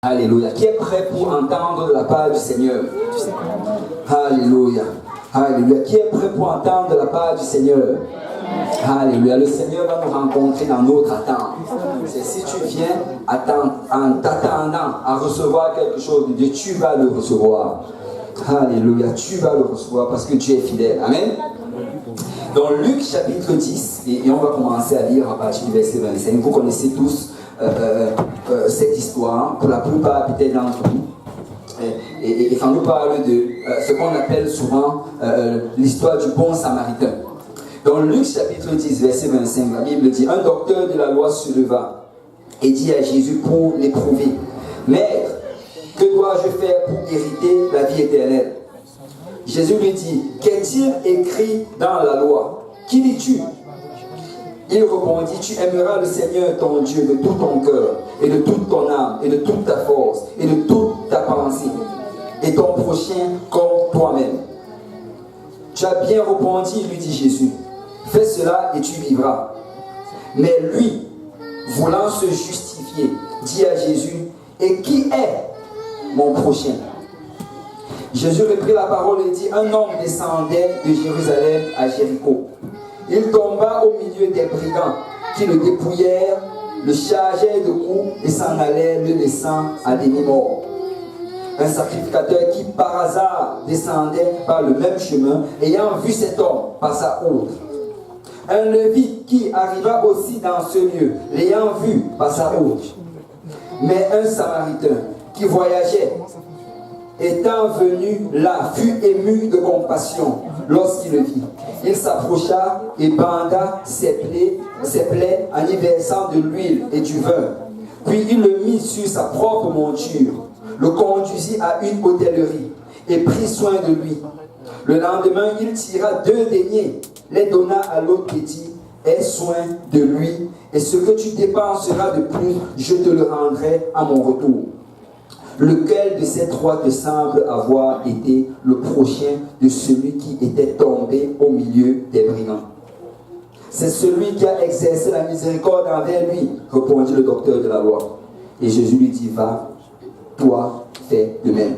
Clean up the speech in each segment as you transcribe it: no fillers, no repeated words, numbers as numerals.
Alléluia. Qui est prêt pour entendre de la part du Seigneur? Alléluia. Alléluia. Qui est prêt pour entendre de la part du Seigneur? Alléluia. Le Seigneur va nous rencontrer dans notre attente. C'est si tu viens en t'attendant à recevoir quelque chose de Dieu, tu vas le recevoir. Alléluia. Tu vas le recevoir parce que Dieu est fidèle. Amen. Dans Luc chapitre 10, et on va commencer à lire à partir du verset 25. Vous connaissez tous cette histoire, pour la plupart peut-être d'entre vous. Et ça nous parle de ce qu'on appelle souvent l'histoire du bon samaritain. Dans Luc chapitre 10, verset 25, la Bible dit: un docteur de la loi se leva et dit à Jésus pour l'éprouver: Maître, que dois-je faire pour hériter la vie éternelle? Jésus lui dit: qu'est-il écrit dans la loi? Qui lis-tu? Il répondit: tu aimeras le Seigneur ton Dieu de tout ton cœur, et de toute ton âme, et de toute ta force, et de toute ta pensée, et ton prochain comme toi-même. Tu as bien répondu, lui dit Jésus. Fais cela et tu vivras. Mais lui, voulant se justifier, dit à Jésus: et qui est mon prochain? Jésus reprit la parole et dit: un homme descendait de Jérusalem à Jéricho. Il tomba au milieu des brigands qui le dépouillèrent, le chargeaient de coups et s'en allaient, le laissant à demi-mort. Un sacrificateur qui par hasard descendait par le même chemin, ayant vu cet homme, passa outre. Un lévite qui arriva aussi dans ce lieu, l'ayant vu, passa outre. Mais un samaritain qui voyageait, étant venu là, fut ému de compassion lorsqu'il le vit. Il s'approcha et banda ses plaies en y versant de l'huile et du vin. Puis il le mit sur sa propre monture, le conduisit à une hôtellerie et prit soin de lui. Le lendemain, il tira 2 deniers, les donna à l'autre et dit: aie soin de lui, et ce que tu dépenseras de plus, je te le rendrai à mon retour. Lequel de ces 3 te semble avoir été le prochain de celui qui était tombé au milieu des brigands? C'est celui qui a exercé la miséricorde envers lui, répondit le docteur de la loi. Et Jésus lui dit: va, toi, fais de même.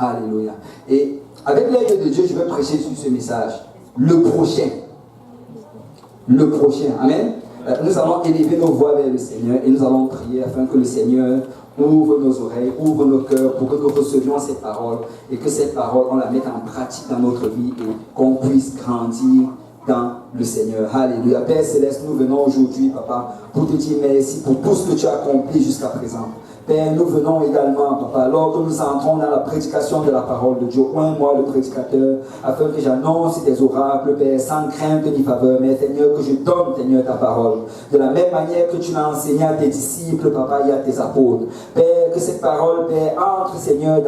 Alléluia. Et avec l'aide de Dieu, je vais prêcher sur ce message. Le prochain. Le prochain. Amen. Nous allons élever nos voix vers le Seigneur et nous allons prier afin que le Seigneur ouvre nos oreilles, ouvre nos cœurs pour que nous recevions cette parole et que cette parole, on la mette en pratique dans notre vie et qu'on puisse grandir dans le Seigneur. Alléluia. Père Céleste, nous venons aujourd'hui, Papa, pour te dire merci pour tout ce que tu as accompli jusqu'à présent. Père, nous venons également, Papa, alors que nous entrons dans la prédication de la parole de Dieu. Oins-moi le prédicateur, afin que j'annonce tes oracles, Père, sans crainte ni faveur, mais Seigneur, que je donne, Seigneur, ta parole. De la même manière que tu l'as enseigné à tes disciples, Papa, et à tes apôtres. Père, que cette parole, Père, entre, Seigneur,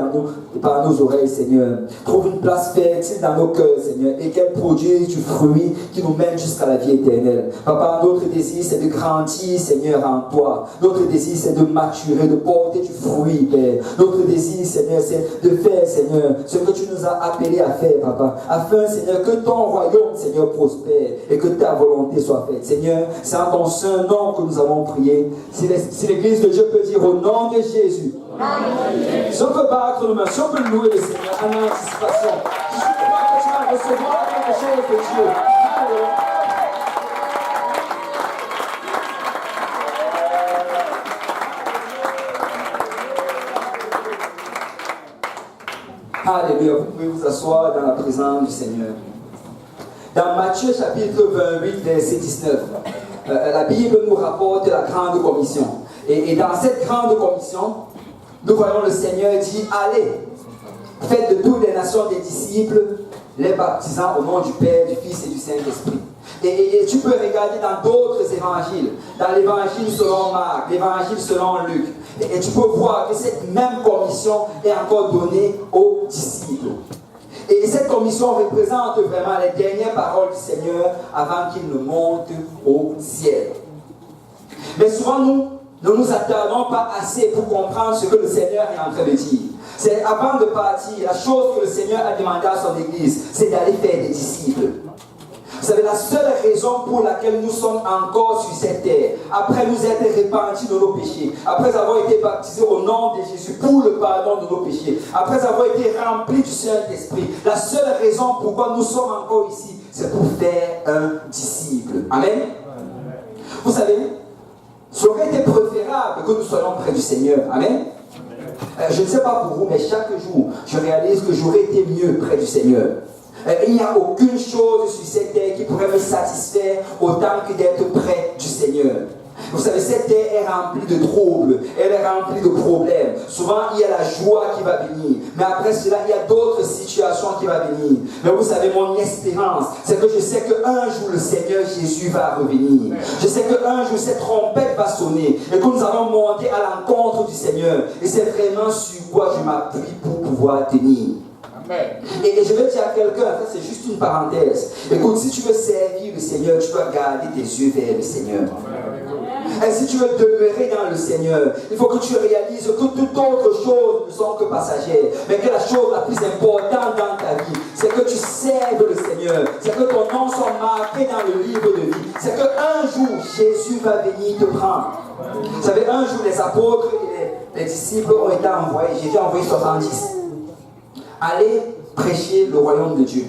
par nos oreilles, Seigneur. Trouve une place fertile dans nos cœurs, Seigneur, et qu'elle produise du fruit qui nous mène jusqu'à la vie éternelle. Papa, notre désir, c'est de grandir, Seigneur, en toi. Notre désir, c'est de maturer, de porter du fruit, Père. Notre désir, Seigneur, c'est de faire, Seigneur, ce que tu nous as appelés à faire, Papa. Afin, Seigneur, que ton royaume, Seigneur, prospère et que ta volonté soit faite. Seigneur, c'est en ton saint nom que nous avons prié. Si l'Église de Dieu peut dire au nom de Jésus. Si on peut battre nos mains, si on peut louer le Seigneur en anticipation. Je crois que tu vas recevoir quelque chose de Dieu. Alléluia, vous pouvez vous asseoir dans la présence du Seigneur. Dans Matthieu chapitre 28, verset 19, la Bible nous rapporte la grande commission. Et dans cette grande commission, nous voyons le Seigneur dire: allez, faites de toutes les nations des disciples, les baptisant au nom du Père, du Fils et du Saint-Esprit. Et tu peux regarder dans d'autres évangiles, dans l'évangile selon Marc, l'évangile selon Luc, et tu peux voir que cette même commission est encore donnée aux disciples. Et cette commission représente vraiment les dernières paroles du Seigneur avant qu'il ne monte au ciel. Mais souvent, nous ne nous attardons pas assez pour comprendre ce que le Seigneur est en train de dire. C'est avant de partir, la chose que le Seigneur a demandé à son Église, c'est d'aller faire des disciples. savez, la seule raison pour laquelle nous sommes encore sur cette terre, après nous être répandus de nos péchés, après avoir été baptisés au nom de Jésus pour le pardon de nos péchés, après avoir été remplis du Saint-Esprit, la seule raison pourquoi nous sommes encore ici, c'est pour faire un disciple. Amen. Vous savez, ça aurait été préférable que nous soyons près du Seigneur. Amen. Je ne sais pas pour vous, mais chaque jour, je réalise que j'aurais été mieux près du Seigneur. Il n'y a aucune chose sur cette terre qui pourrait me satisfaire autant que d'être près du Seigneur. Vous savez, cette terre est remplie de troubles, elle est remplie de problèmes. Souvent, il y a la joie qui va venir. Mais après cela, il y a d'autres situations qui vont venir. Mais vous savez, mon espérance, c'est que je sais qu'un jour, le Seigneur Jésus va revenir. Je sais qu'un jour, cette trompette va sonner et que nous allons monter à l'encontre du Seigneur. Et c'est vraiment sur quoi je m'appuie pour pouvoir tenir. Et je vais dire à quelqu'un, c'est juste une parenthèse. Écoute, si tu veux servir le Seigneur, tu dois garder tes yeux vers le Seigneur. Et si tu veux demeurer dans le Seigneur, il faut que tu réalises que toute autre chose ne sont que passagères. Mais que la chose la plus importante dans ta vie, c'est que tu serves le Seigneur. C'est que ton nom soit marqué dans le livre de vie. C'est qu'un jour, Jésus va venir te prendre. Vous savez, un jour, les apôtres et les disciples ont été envoyés. Jésus a envoyé 70. Allez prêcher le royaume de Dieu.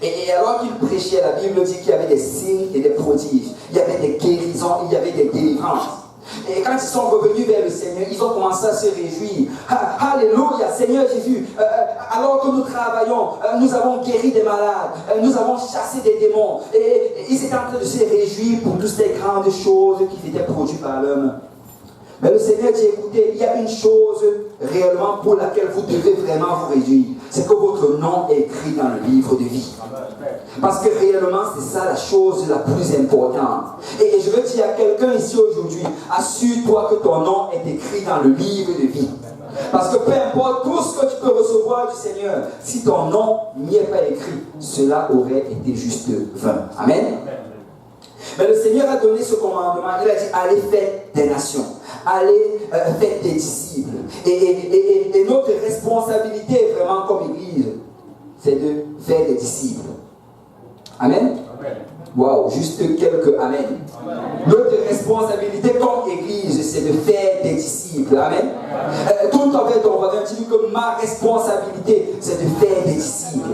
Et alors qu'ils prêchaient, la Bible dit qu'il y avait des signes et des prodiges. Il y avait des guérisons, il y avait des délivrances. Et quand ils sont revenus vers le Seigneur, ils ont commencé à se réjouir. Alléluia, Seigneur Jésus. Alors que nous travaillons, nous avons guéri des malades, nous avons chassé des démons. Et ils étaient en train de se réjouir pour toutes ces grandes choses qui étaient produites par l'homme. Mais le Seigneur dit, écoutez, il y a une chose réellement pour laquelle vous devez vraiment vous réjouir. C'est que votre nom est écrit dans le livre de vie. Parce que réellement, c'est ça la chose la plus importante. Et je veux dire à quelqu'un ici aujourd'hui, assure-toi que ton nom est écrit dans le livre de vie. Parce que peu importe tout ce que tu peux recevoir du Seigneur, si ton nom n'y est pas écrit, cela aurait été juste vain. Amen. Mais le Seigneur a donné ce commandement. Il a dit, allez faire des nations. Allez faire des disciples. Et notre responsabilité vraiment comme Église, c'est de faire des disciples. Amen. Waouh, juste quelques amen. Notre responsabilité comme Église, c'est de faire des disciples. Amen. Tout en fait, ton voisin, tu dis que ma responsabilité, c'est de faire des disciples.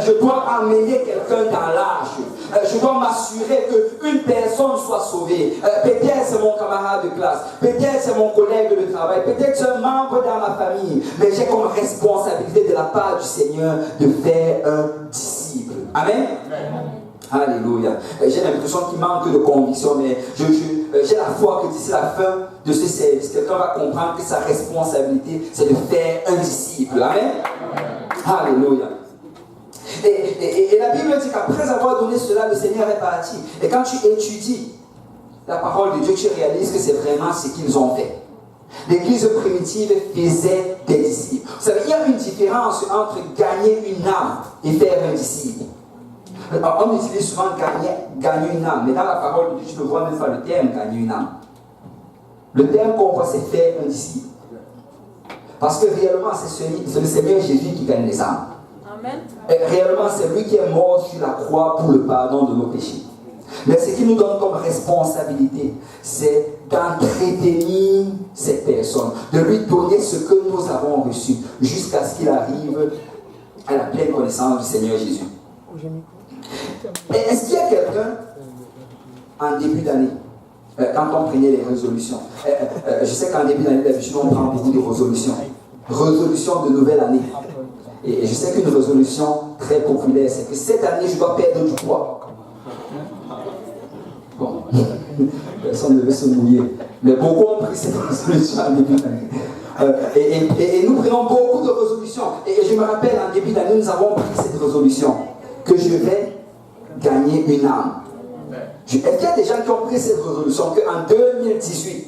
Je dois emmener quelqu'un dans l'âge. Je dois m'assurer qu'une personne soit sauvée. Peut-être c'est mon camarade de classe, peut-être c'est mon collègue de travail, peut-être c'est un membre dans ma famille. Mais j'ai comme responsabilité de la part du Seigneur de faire un disciple. Amen. Alléluia. J'ai l'impression qu'il manque de conviction, mais j'ai la foi que d'ici la fin de ce service, quelqu'un va comprendre que sa responsabilité, c'est de faire un disciple. Amen. Alléluia. Et la Bible dit qu'après avoir donné cela, le Seigneur est parti. Et quand tu étudies la parole de Dieu, tu réalises que c'est vraiment ce qu'ils ont fait. L'église primitive faisait des disciples. Vous savez, il y a une différence entre gagner une âme et faire un disciple. On utilise souvent gagner une âme, mais dans la parole de Dieu, tu ne vois même pas le terme gagner une âme. Le terme qu'on voit, c'est faire un disciple. Parce que réellement, c'est le Seigneur Jésus qui gagne les âmes. Amen. Et réellement, c'est lui qui est mort sur la croix pour le pardon de nos péchés. Mais ce qui nous donne comme responsabilité, c'est d'entretenir cette personne, de lui donner ce que nous avons reçu, jusqu'à ce qu'il arrive à la pleine connaissance du Seigneur Jésus. Et est-ce qu'il y a quelqu'un, en début d'année, quand on prenait les résolutions, je sais qu'en début d'année, d'habitude, on prend beaucoup de résolutions. Résolutions de nouvelle année. Et je sais qu'une résolution très populaire, c'est que cette année, je dois perdre du poids. Bon, personne ne veut se mouiller. Mais beaucoup ont pris cette résolution en début d'année. Et nous prenons beaucoup de résolutions. Et je me rappelle, en début d'année, nous avons pris cette résolution. Que je vais gagner une âme. Est-ce qu'il y a des gens qui ont pris cette résolution qu'en 2018,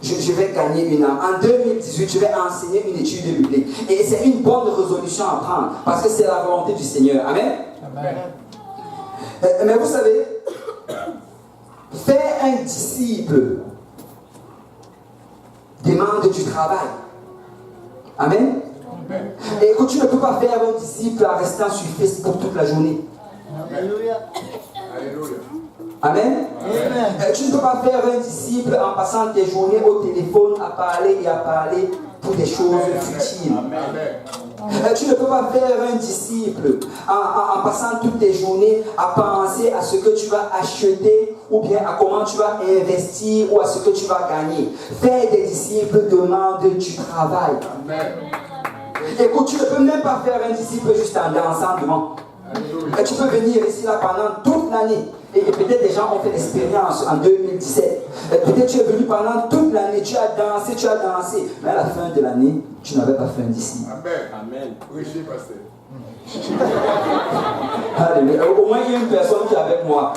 je vais gagner une âme. En 2018, je vais enseigner une étude biblique. Et c'est une bonne résolution à prendre parce que c'est la volonté du Seigneur. Amen. Amen. Mais vous savez, faire un disciple demande du travail. Amen. Et écoute, tu ne peux pas faire un disciple en restant sur Facebook toute la journée. Alléluia. Amen. Tu ne peux pas faire un disciple en passant tes journées au téléphone à parler et à parler pour des choses futiles. Tu ne peux pas faire un disciple en passant toutes tes journées à penser à ce que tu vas acheter ou bien à comment tu vas investir ou à ce que tu vas gagner. Faire des disciples demande du travail. Écoute, tu ne peux même pas faire un disciple juste en dansant devant. Tu peux venir ici là pendant toute l'année. Et peut-être des gens ont fait l'expérience en 2017. Peut-être tu es venu pendant toute l'année, tu as dansé. Mais à la fin de l'année, tu n'avais pas fait un disciple. Amen. Oui, j'ai passé. Alléluia. Au moins, il y a une personne qui est avec moi.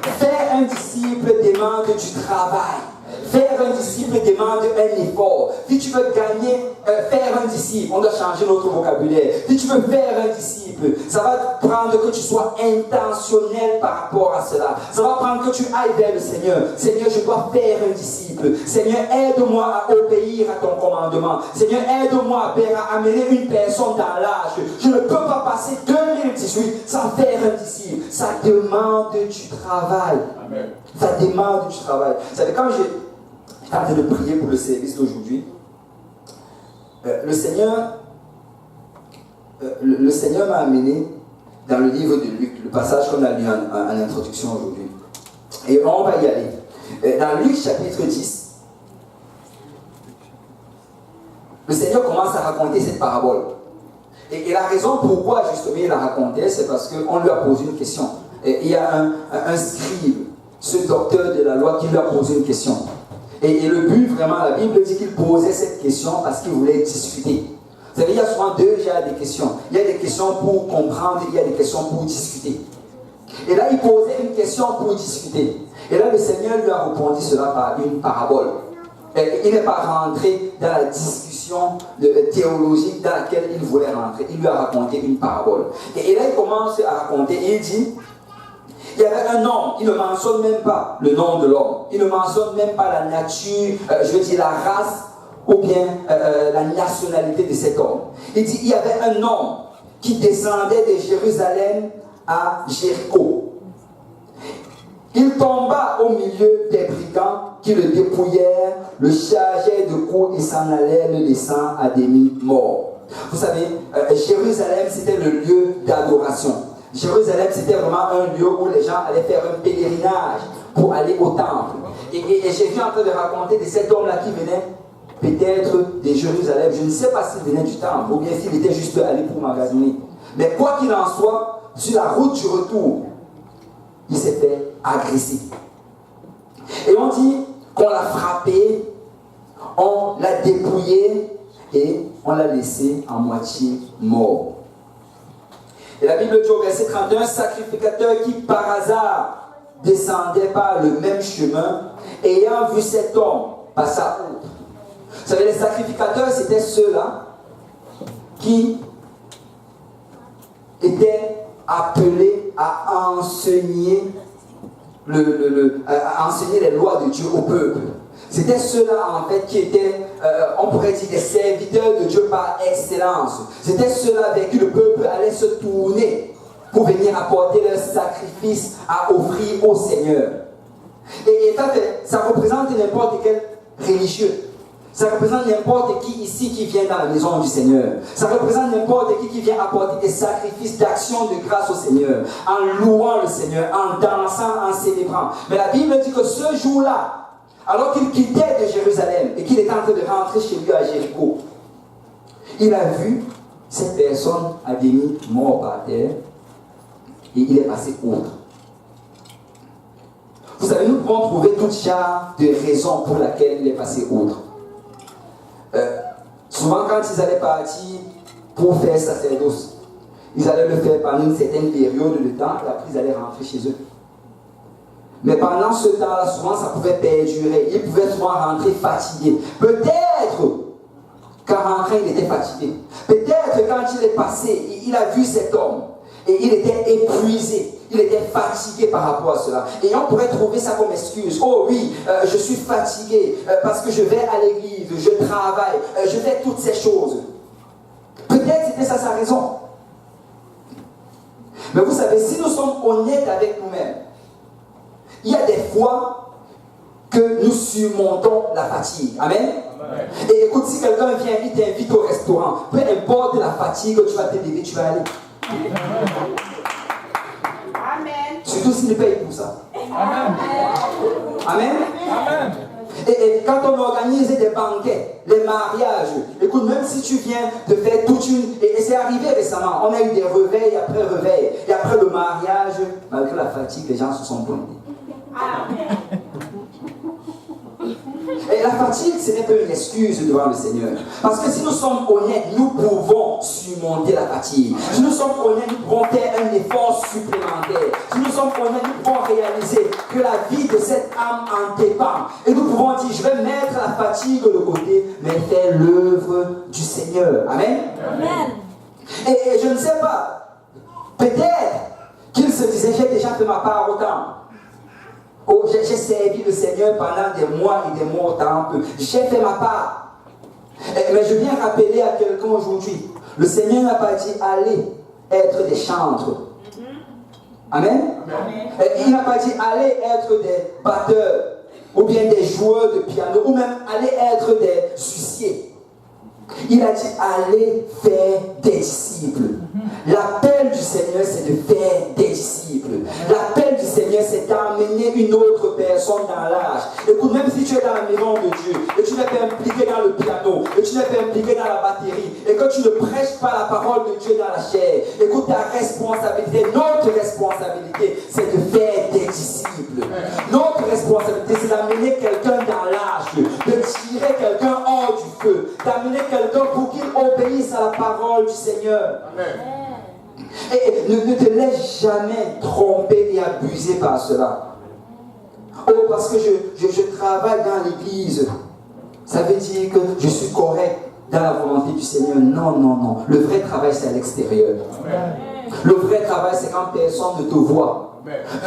Faire un disciple demande du travail. Faire un disciple demande un effort. Si tu veux gagner, faire un disciple, on doit changer notre vocabulaire. Si tu veux faire un disciple, ça va prendre que tu sois intentionnel par rapport à cela. Ça va prendre que tu ailles vers le Seigneur. Seigneur, je dois faire un disciple. Seigneur, aide-moi à obéir à ton commandement. Seigneur, aide-moi, Père, à amener une personne dans l'âge. Je ne peux pas passer 2018 sans faire un disciple. Ça demande du travail. Amen. Ça demande du travail. Vous savez, quand j'ai tenté de prier pour le service d'aujourd'hui, le Seigneur m'a amené dans le livre de Luc, le passage qu'on a lu en introduction aujourd'hui. Et on va y aller. Dans Luc chapitre 10, le Seigneur commence à raconter cette parabole. Et la raison pourquoi justement il la racontait, c'est parce qu'on lui a posé une question. Et il y a un scribe, ce docteur de la loi, qui lui a posé une question. Et le but, vraiment, la Bible dit qu'il posait cette question parce qu'il voulait discuter. Vous savez, il y a souvent deux genres de questions. Il y a des questions pour comprendre, il y a des questions pour discuter. Et là, il posait une question pour discuter. Et là, le Seigneur lui a répondu cela par une parabole. Et il n'est pas rentré dans la discussion théologique dans laquelle il voulait rentrer. Il lui a raconté une parabole. Et là, il commence à raconter et il dit... Il y avait un homme, il ne mentionne même pas le nom de l'homme, il ne mentionne même pas la nature, je veux dire la race ou bien la nationalité de cet homme. Il dit il y avait un homme qui descendait de Jérusalem à Jéricho. Il tomba au milieu des brigands qui le dépouillèrent, le chargeaient de coups et s'en allaient le laissant à demi-mort. Vous savez, Jérusalem c'était le lieu d'adoration. Jérusalem, c'était vraiment un lieu où les gens allaient faire un pèlerinage pour aller au temple. Et j'ai vu en train de raconter de cet homme-là qui venait peut-être de Jérusalem. Je ne sais pas s'il venait du temple ou bien s'il était juste allé pour magasiner. Mais quoi qu'il en soit, sur la route du retour, il s'est fait agresser. Et on dit qu'on l'a frappé, on l'a dépouillé et on l'a laissé à moitié mort. Et la Bible dit au verset 31, sacrificateur qui par hasard descendait par le même chemin, ayant vu cet homme passa outre. Vous savez, les sacrificateurs, c'était ceux-là qui étaient appelés à enseigner les lois de Dieu au peuple. C'était ceux-là en fait qui étaient, on pourrait dire, des serviteurs de Dieu par excellence. C'était ceux-là vers qui le peuple allait se tourner pour venir apporter leur sacrifice à offrir au Seigneur. Et ça représente n'importe quel religieux. Ça représente n'importe qui ici qui vient dans la maison du Seigneur. Ça représente n'importe qui vient apporter des sacrifices d'action de grâce au Seigneur, en louant le Seigneur, en dansant, en célébrant. Mais la Bible dit que ce jour-là, alors qu'il quittait de Jérusalem et qu'il était en train de rentrer chez lui à Jéricho, il a vu cette personne à demi mort par terre et il est passé outre. Vous savez, nous pouvons trouver toutes sortes de raisons pour lesquelles il est passé outre. Souvent, quand ils allaient partir pour faire sacerdoce, ils allaient le faire pendant une certaine période de temps et après ils allaient rentrer chez eux. Mais pendant ce temps-là, souvent, ça pouvait perdurer. Il pouvait souvent rentrer fatigué. Peut-être qu'en rentrant, il était fatigué. Peut-être quand il est passé, il a vu cet homme. Et il était épuisé. Il était fatigué par rapport à cela. Et on pourrait trouver ça comme excuse. Oh oui, je suis fatigué parce que je vais à l'église, je travaille, je fais toutes ces choses. Peut-être c'était ça sa raison. Mais vous savez, si nous sommes honnêtes avec nous-mêmes, il y a des fois que nous surmontons la fatigue. Amen. Amen. Et écoute, si quelqu'un vient, il t'invite au restaurant, peu importe la fatigue, tu vas te lever, tu vas aller. Amen. Surtout s'il paye pour ça. Amen. Amen. Amen. Et quand on organise des banquets, les mariages, écoute, même si tu viens de faire toute une... Et c'est arrivé récemment, on a eu des réveils après réveils. Et après le mariage, malgré la fatigue, les gens se sont pointés. Amen. Et la fatigue, ce n'est pas une excuse devant le Seigneur. Parce que si nous sommes honnêtes, nous pouvons surmonter la fatigue. Si nous sommes honnêtes, nous pouvons faire un effort supplémentaire. Si nous sommes honnêtes, nous pouvons réaliser que la vie de cette âme en dépend. Et nous pouvons dire, je vais mettre la fatigue de côté, mais faire l'œuvre du Seigneur. Amen. Amen. Et je ne sais pas, peut-être qu'il se disait, j'ai déjà fait ma part au temps. Oh, j'ai servi le Seigneur pendant des mois et des mois au temple. J'ai fait ma part. Mais je viens rappeler à quelqu'un aujourd'hui, le Seigneur n'a pas dit allez être des chantres. Amen. Amen. Il n'a pas dit allez être des batteurs, ou bien des joueurs de piano, ou même allez être des huissiers. Il a dit allez faire des disciples. L'appel du Seigneur, c'est de faire des disciples. L'appel du Seigneur, c'est d'amener une autre personne dans l'âge. Écoute, même si tu es dans la maison de Dieu, et tu n'es pas impliqué dans le piano, et tu n'es pas impliqué dans la batterie, et que tu ne prêches pas la parole de Dieu dans la chair, écoute, ta responsabilité, notre responsabilité, c'est de faire des disciples. Notre responsabilité, c'est d'amener quelqu'un dans l'âge, de tirer quelqu'un hors du feu, d'amener quelqu'un pour qu'il obéisse à la parole du Seigneur. Amen. Et ne te laisse jamais tromper et abuser par cela. Oh, parce que je travaille dans l'église, ça veut dire que je suis correct dans la volonté du Seigneur. Non, non, non. Le vrai travail, c'est à l'extérieur. Amen. Le vrai travail, c'est quand personne ne te voit.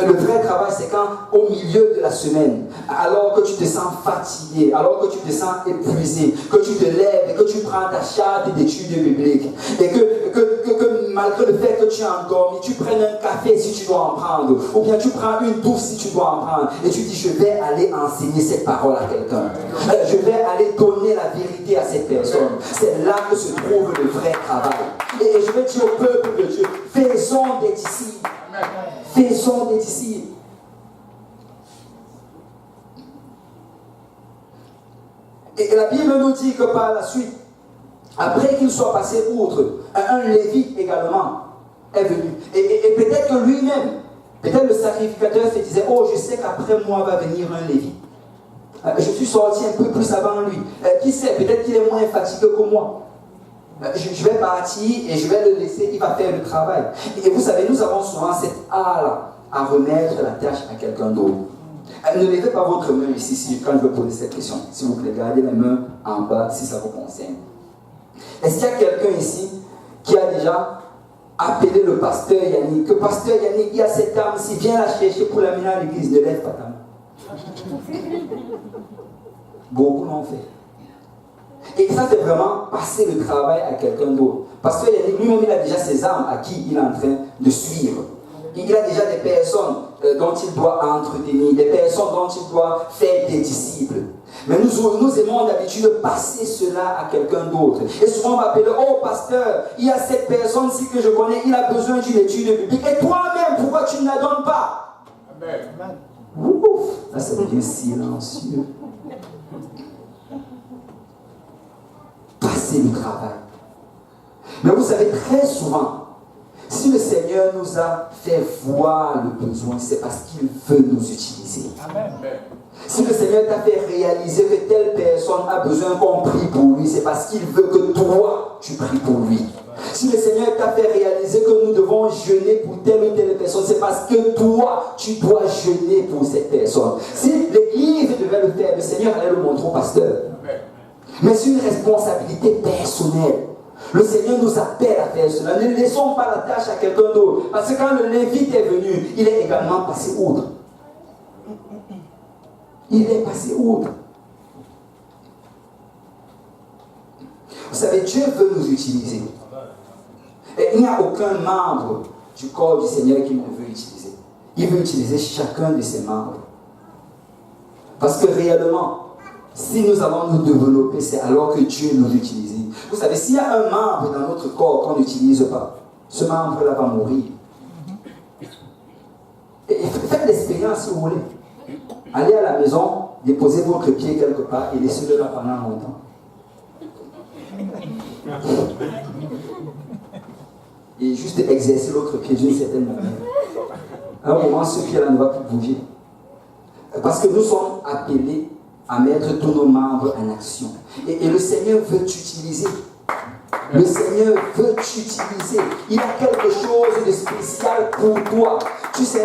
Le vrai travail, c'est quand, au milieu de la semaine, alors que tu te sens fatigué, alors que tu te sens épuisé, que tu te lèves et que tu prends ta charte d'études bibliques, et que malgré le fait que tu es endormi, tu prennes un café si tu dois en prendre, ou bien tu prends une douche si tu dois en prendre, et tu dis, je vais aller enseigner cette parole à quelqu'un. Je vais aller donner la vérité à cette personne. C'est là que se trouve le vrai travail. Et je vais dire au peuple de Dieu, faisons des disciples. Faisons des disciples. Et la Bible nous dit que par la suite, après qu'il soit passé outre, un Lévite également est venu. Et peut-être que lui-même, peut-être le sacrificateur se disait, oh, je sais qu'après moi va venir un Lévite. Je suis sorti un peu plus avant lui. Qui sait, peut-être qu'il est moins fatigué que moi. Je vais partir et je vais le laisser, il va faire le travail. Et vous savez, nous avons souvent cette art à remettre la tâche à quelqu'un d'autre. Ne levez pas votre main ici quand je vais poser cette question. S'il vous plaît, gardez les mains en bas si ça vous concerne. Est-ce qu'il y a quelqu'un ici qui a déjà appelé le pasteur Yannick? Que pasteur Yannick, il y a cette âme-ci, viens la chercher pour l'amener à l'église. Ne lève pas ta main. Beaucoup l'ont fait. Et ça, c'est vraiment passer le travail à quelqu'un d'autre. Parce que lui-même, il a déjà ses âmes à qui il est en train de suivre. Il a déjà des personnes dont il doit entretenir, des personnes dont il doit faire des disciples. Mais nous aimons d'habitude passer cela à quelqu'un d'autre. Et souvent, on va appeler, oh pasteur, il y a cette personne-ci que je connais, il a besoin d'une étude biblique. Et toi-même, pourquoi tu ne la donnes pas? Amen. Ouf, là, ça devient silencieux. Passer le travail. Mais vous savez, très souvent, si le Seigneur nous a fait voir le besoin, c'est parce qu'il veut nous utiliser. Amen. Si le Seigneur t'a fait réaliser que telle personne a besoin qu'on prie pour lui, c'est parce qu'il veut que toi, tu pries pour lui. Si le Seigneur t'a fait réaliser que nous devons jeûner pour telle ou telle personne, c'est parce que toi, tu dois jeûner pour cette personne. Si l'Église devait le faire, le Seigneur allait le montrer au pasteur. Amen. Mais c'est une responsabilité personnelle. Le Seigneur nous appelle à faire cela. Ne laissons pas la tâche à quelqu'un d'autre. Parce que quand le Lévite est venu, il est également passé outre. Il est passé outre. Vous savez, Dieu veut nous utiliser. Et il n'y a aucun membre du corps du Seigneur qu'il veut utiliser. Il veut utiliser chacun de ses membres. Parce que réellement, si nous allons nous développer, c'est alors que Dieu nous utilise. Vous savez, s'il y a un membre dans notre corps qu'on n'utilise pas, ce membre-là va mourir. Et faites l'expérience si vous voulez. Allez à la maison, déposez votre pied quelque part et laissez-le là pendant longtemps. Et juste exercer l'autre pied d'une certaine manière. À un moment, ce pied-là ne va plus bouger. Parce que nous sommes appelés à mettre tous nos membres en action. Et le Seigneur veut t'utiliser. Le Seigneur veut t'utiliser. Il y a quelque chose de spécial pour toi. Tu sais,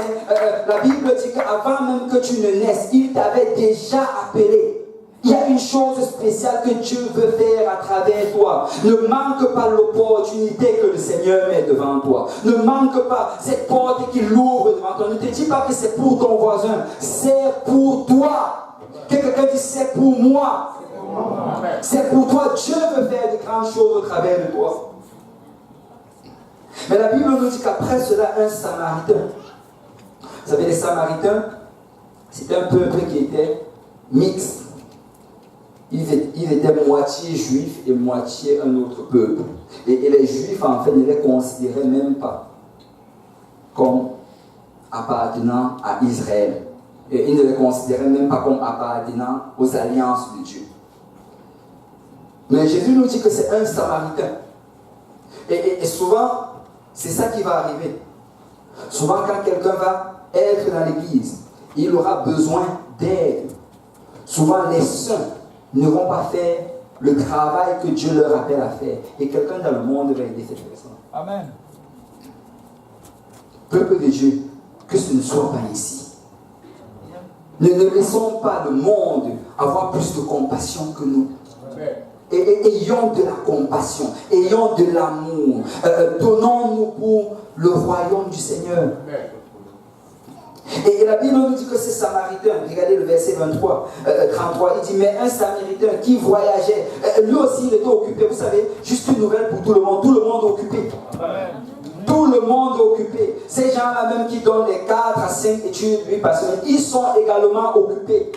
la Bible dit qu'avant même que tu ne naisses, il t'avait déjà appelé. Il y a une chose spéciale que Dieu veut faire à travers toi. Ne manque pas l'opportunité que le Seigneur met devant toi. Ne manque pas cette porte qu'il ouvre devant toi. Ne te dis pas que c'est pour ton voisin. C'est pour toi. Quelqu'un dit c'est pour moi. C'est pour toi. Dieu veut faire de grandes choses au travers de toi. Mais la Bible nous dit qu'après cela, un Samaritain. Vous savez, les Samaritains, c'était un peuple qui était mixte. Ils étaient moitié juifs et moitié un autre peuple. Et les juifs, en fait, ne les considéraient même pas comme appartenant à Israël. Et ils ne les considéraient même pas comme appartenant aux alliances de Dieu. Mais Jésus nous dit que c'est un Samaritain. Et souvent, c'est ça qui va arriver. Souvent, quand quelqu'un va être dans l'église, il aura besoin d'aide. Souvent, les saints ne vont pas faire le travail que Dieu leur appelle à faire. Et quelqu'un dans le monde va aider cette personne. Amen. Peuple de Dieu, que ce ne soit pas ici. Ne laissons pas le monde avoir plus de compassion que nous. Et ayons de la compassion, ayons de l'amour. Donnons-nous pour le royaume du Seigneur. Et la Bible nous dit que c'est Samaritain. Regardez le verset 33. Il dit, mais un Samaritain qui voyageait, lui aussi il était occupé. Vous savez, juste une nouvelle pour tout le monde. Tout le monde est occupé. Tout le monde est occupé. Ces gens-là même qui donnent les 4 à 5 études, 8 par semaine, ils sont également occupés.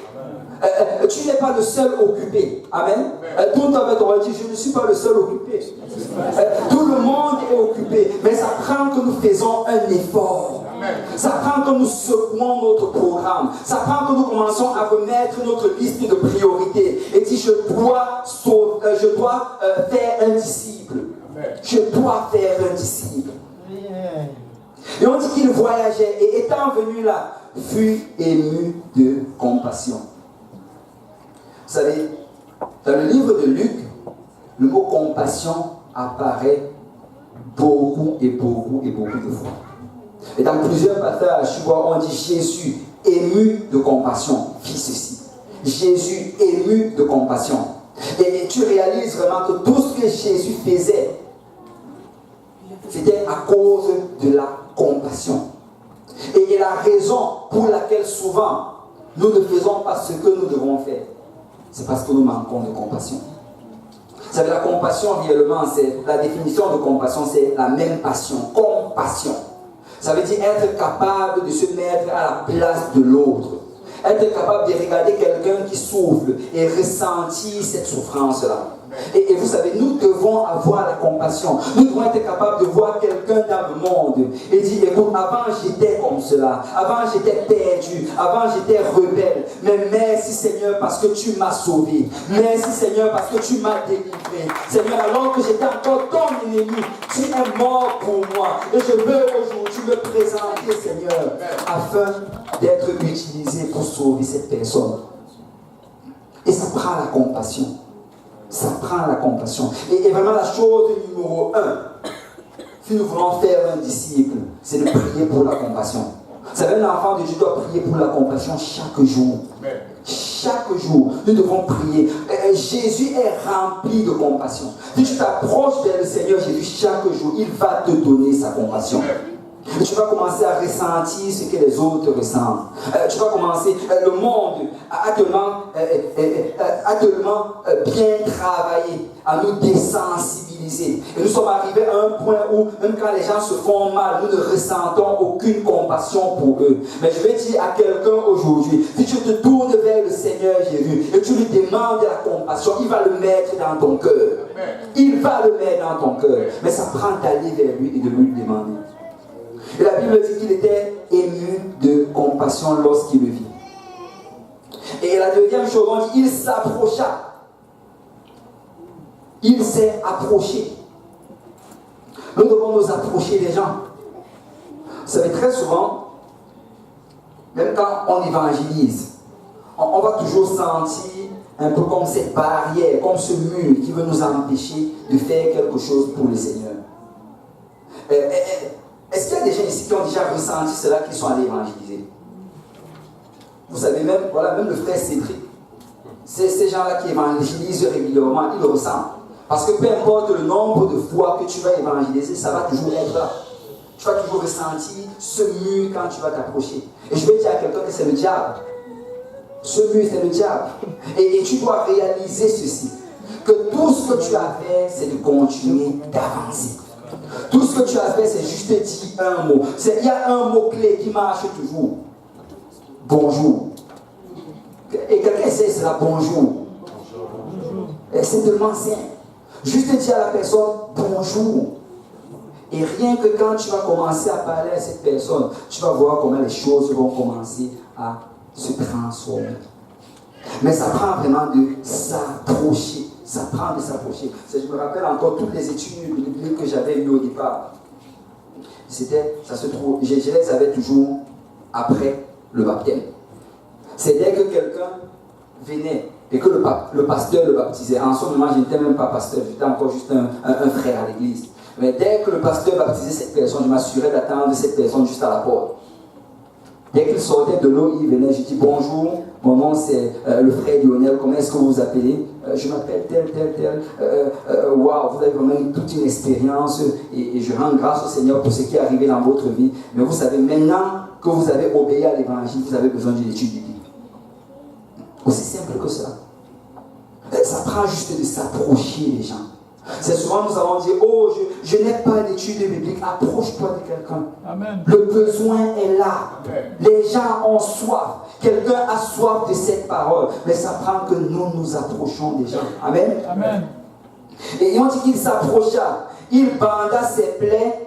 Tu n'es pas le seul occupé. Amen. Tout avec on va dire, je ne suis pas le seul occupé. Tout le monde est occupé. Mais ça prend que nous faisons un effort. Ça prend que nous secouons notre programme. Ça prend que nous commençons à remettre notre liste de priorités. Et dit, je dois faire un disciple. Je dois faire un disciple. Et on dit qu'il voyageait et étant venu là, fut ému de compassion. Vous savez, dans le livre de Luc, le mot compassion apparaît beaucoup de fois. Et dans plusieurs passages, on dit Jésus ému de compassion, fit ceci. Jésus ému de compassion. Et tu réalises vraiment que tout ce que Jésus faisait, c'était à cause de la compassion. Et la raison pour laquelle souvent nous ne faisons pas ce que nous devons faire, c'est parce que nous manquons de compassion. Vous savez, la compassion réellement, c'est la définition de compassion, c'est la même passion, compassion. Ça veut dire être capable de se mettre à la place de l'autre. Être capable de regarder quelqu'un qui souffre et ressentir cette souffrance-là. Et vous savez, nous devons avoir la compassion. Nous devons être capables de voir quelqu'un dans le monde et dire, écoute, avant j'étais comme cela, avant j'étais perdu, avant j'étais rebelle, mais merci Seigneur parce que tu m'as sauvé. Merci Seigneur parce que tu m'as délivré. Seigneur, alors que j'étais encore ton ennemi, tu es mort pour moi. Et je veux aujourd'hui me présenter, Seigneur, afin d'être utilisé pour sauver cette personne. Et ça prend la compassion. Ça prend la compassion. Et vraiment la chose numéro 1, si nous voulons faire un disciple, c'est de prier pour la compassion. Vous savez, un enfant de Dieu doit prier pour la compassion chaque jour. Chaque jour, nous devons prier. Jésus est rempli de compassion. Si tu t'approches vers le Seigneur Jésus chaque jour, il va te donner sa compassion. Et tu vas commencer à ressentir ce que les autres ressentent. Tu vas commencer, le monde a tellement bien travaillé à nous désensibiliser infantilisés. Et nous sommes arrivés à un point où, même quand les gens se font mal, nous ne ressentons aucune compassion pour eux. Mais je vais dire à quelqu'un aujourd'hui, si tu te tournes vers le Seigneur Jésus et tu lui demandes de la compassion, il va le mettre dans ton cœur. Il va le mettre dans ton cœur. Mais ça prend d'aller vers lui et de lui demander. Et la Bible dit qu'il était ému de compassion lorsqu'il le vit. Et la deuxième chose, on dit, il s'approcha. Il s'est approché. Nous devons nous approcher des gens. Vous savez, très souvent, même quand on évangélise, on va toujours sentir un peu comme cette barrière, comme ce mur qui veut nous empêcher de faire quelque chose pour le Seigneur. Est-ce qu'il y a des gens ici qui ont déjà ressenti cela, qui sont allés évangéliser? Vous savez, même le frère Cédric, ces gens-là qui évangélisent régulièrement, ils le ressentent. Parce que peu importe le nombre de fois que tu vas évangéliser, ça va toujours être là. Tu vas toujours ressentir ce mur quand tu vas t'approcher. Et je vais dire à quelqu'un que c'est le diable. Ce mur, c'est le diable. Et tu dois réaliser ceci. Que tout ce que tu as fait, c'est de continuer d'avancer. Tout ce que tu as fait, c'est juste dire un mot. Il y a un mot-clé qui marche toujours. Bonjour. Et quelqu'un sait cela, bonjour. Et c'est tellement simple. Juste dire à la personne bonjour. Et rien que quand tu vas commencer à parler à cette personne, tu vas voir comment les choses vont commencer à se transformer. Mais ça prend vraiment de s'approcher. Ça prend de s'approcher. Je me rappelle encore toutes les études bibliques que j'avais lues au départ. Je les avais toujours après le baptême. C'est dès que quelqu'un venait et que le pasteur le baptisait. En ce moment, je n'étais même pas pasteur, j'étais encore juste un frère à l'église. Mais dès que le pasteur baptisait cette personne, je m'assurais d'attendre cette personne juste à la porte. Dès qu'il sortait de l'eau, il venait, je dis bonjour, mon nom c'est le frère Lionel, comment est-ce que vous vous appelez? Je m'appelle tel. Waouh, vous avez vraiment toute une expérience et je rends grâce au Seigneur pour ce qui est arrivé dans votre vie. Mais vous savez, maintenant que vous avez obéi à l'évangile, vous avez besoin d'une étude biblique. Aussi simple que ça. Ça prend juste de s'approcher des gens. C'est souvent nous allons dire, oh, je n'ai pas d'études bibliques, approche-toi de quelqu'un. Amen. Le besoin est là. Les gens ont soif. Quelqu'un a soif de cette parole. Mais ça prend que nous approchons des gens. Amen. Amen. Et on dit qu'il s'approcha. Il banda ses plaies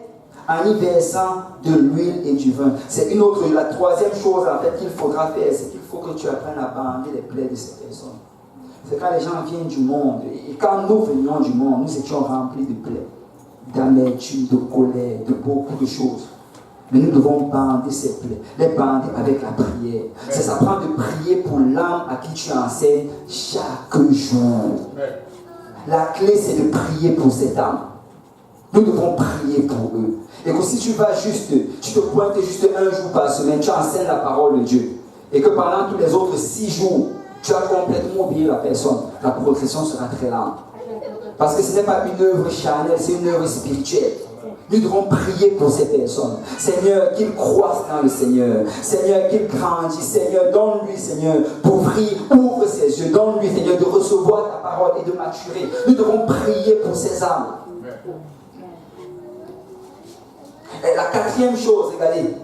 en y versant de l'huile et du vin. C'est la troisième chose en fait qu'il faudra faire, c'est qu'il faut que tu apprennes à bander les plaies de ces personnes. C'est quand les gens viennent du monde, et quand nous venions du monde, nous étions remplis de plaies, d'amertume, de colère, de beaucoup de choses. Mais nous devons bander ces plaies, les bander avec la prière. Ça prend de prier pour l'âme à qui tu enseignes chaque jour. La clé, c'est de prier pour cette âme. Nous devons prier pour eux. Et que si tu vas tu te pointes juste un jour par semaine, tu enseignes la parole de Dieu. Et que pendant tous les autres 6 jours, tu as complètement oublié la personne, la progression sera très lente. Parce que ce n'est pas une œuvre charnelle, c'est une œuvre spirituelle. Nous devons prier pour ces personnes. Seigneur, qu'ils croissent dans le Seigneur. Seigneur, qu'ils grandissent. Seigneur, donne-lui, Seigneur, ouvre ses yeux. Donne-lui, Seigneur, de recevoir ta parole et de maturer. Nous devons prier pour ces âmes. Et la quatrième chose, regardez,